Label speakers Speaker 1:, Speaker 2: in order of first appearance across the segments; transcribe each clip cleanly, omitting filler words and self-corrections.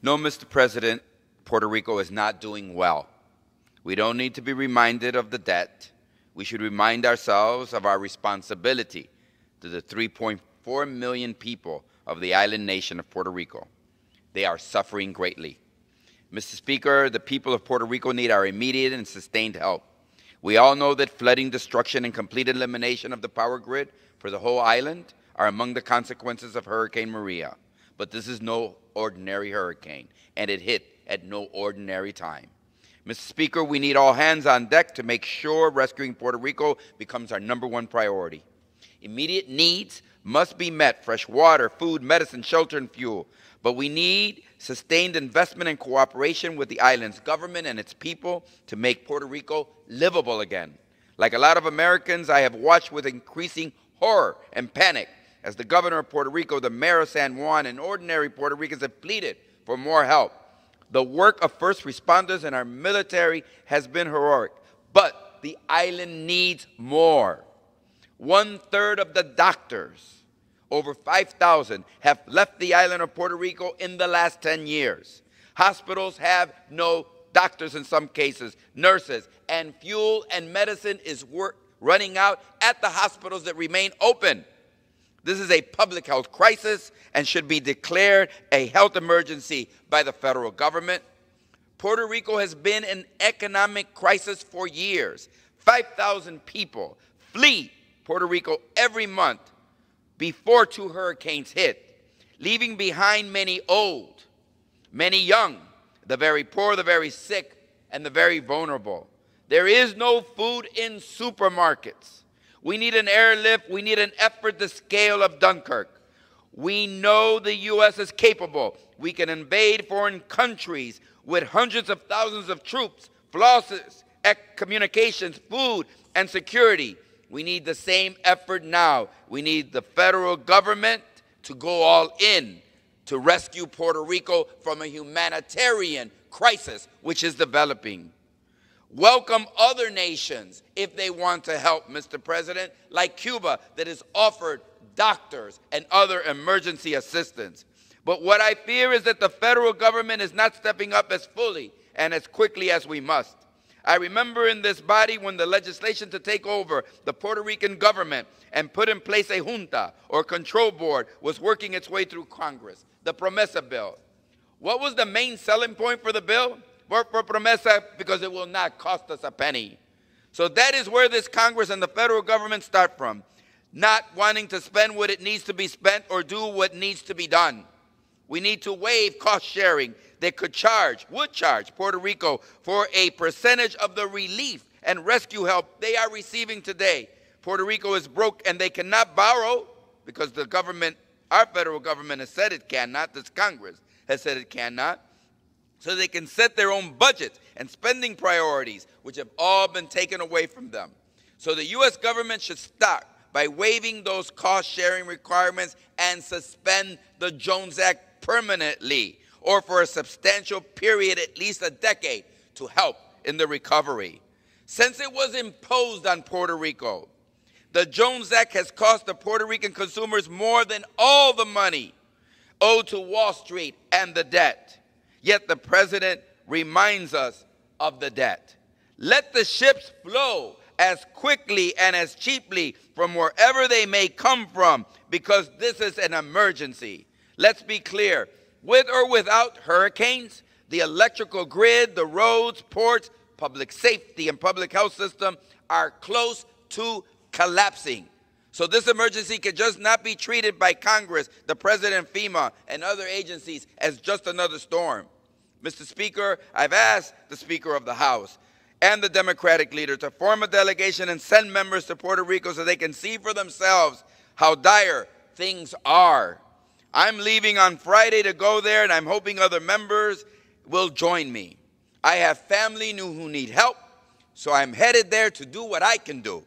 Speaker 1: No, Mr. President, Puerto Rico is not doing well. We don't need to be reminded of the debt. We should remind ourselves of our responsibility to the 3.4 million people of the island nation of Puerto Rico. They are suffering greatly. Mr. Speaker, the people of Puerto Rico need our immediate and sustained help. We all know that flooding, destruction, and complete elimination of the power grid for the whole island are among the consequences of Hurricane Maria. But this is no ordinary hurricane, and it hit at no ordinary time. Mr. Speaker, we need all hands on deck to make sure rescuing Puerto Rico becomes our #1 priority. Immediate needs must be met: fresh water, food, medicine, shelter, and fuel. But we need sustained investment and cooperation with the island's government and its people to make Puerto Rico livable again. Like a lot of Americans, I have watched with increasing horror and panic as the governor of Puerto Rico, the mayor of San Juan, and ordinary Puerto Ricans have pleaded for more help. The work of first responders and our military has been heroic, but the island needs more. 1/3 of the doctors, over 5,000, have left the island of Puerto Rico in the last 10 years. Hospitals have no doctors in some cases, nurses, and fuel and medicine is running out at the hospitals that remain open. This is a public health crisis and should be declared a health emergency by the federal government. Puerto Rico has been in economic crisis for years. 5,000 people flee Puerto Rico every month before 2 hurricanes hit, leaving behind many old, many young, the very poor, the very sick, and the very vulnerable. There is no food in supermarkets. We need an airlift. We need an effort the scale of Dunkirk. We know the U.S. is capable. We can invade foreign countries with hundreds of thousands of troops, forces, communications, food, and security. We need the same effort now. We need the federal government to go all in to rescue Puerto Rico from a humanitarian crisis which is developing. Welcome other nations if they want to help, Mr. President, like Cuba that has offered doctors and other emergency assistance. But what I fear is that the federal government is not stepping up as fully and as quickly as we must. I remember in this body when the legislation to take over the Puerto Rican government and put in place a junta or control board was working its way through Congress, the Promesa bill. What was the main selling point for the bill? For Promesa, because it will not cost us a penny. So that is where this Congress and the federal government start from, not wanting to spend what it needs to be spent or do what needs to be done. We need to waive cost sharing that would charge Puerto Rico for a percentage of the relief and rescue help they are receiving today. Puerto Rico is broke and they cannot borrow because the government, our federal government has said it cannot, this Congress has said it cannot. So they can set their own budgets and spending priorities, which have all been taken away from them. So the U.S. government should start by waiving those cost-sharing requirements and suspend the Jones Act permanently, or for a substantial period, at least a decade, to help in the recovery. Since it was imposed on Puerto Rico, the Jones Act has cost the Puerto Rican consumers more than all the money owed to Wall Street and the debt. Yet the president reminds us of the debt. Let the ships flow as quickly and as cheaply from wherever they may come from, because this is an emergency. Let's be clear, with or without hurricanes, the electrical grid, the roads, ports, public safety, and public health system are close to collapsing. So this emergency can just not be treated by Congress, the President, FEMA, and other agencies as just another storm. Mr. Speaker, I've asked the Speaker of the House and the Democratic leader to form a delegation and send members to Puerto Rico so they can see for themselves how dire things are. I'm leaving on Friday to go there, and I'm hoping other members will join me. I have family who need help, so I'm headed there to do what I can do.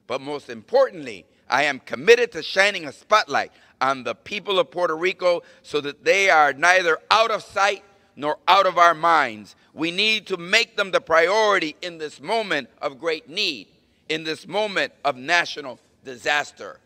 Speaker 1: But most importantly, I am committed to shining a spotlight on the people of Puerto Rico so that they are neither out of sight nor out of our minds. We need to make them the priority in this moment of great need, in this moment of national disaster.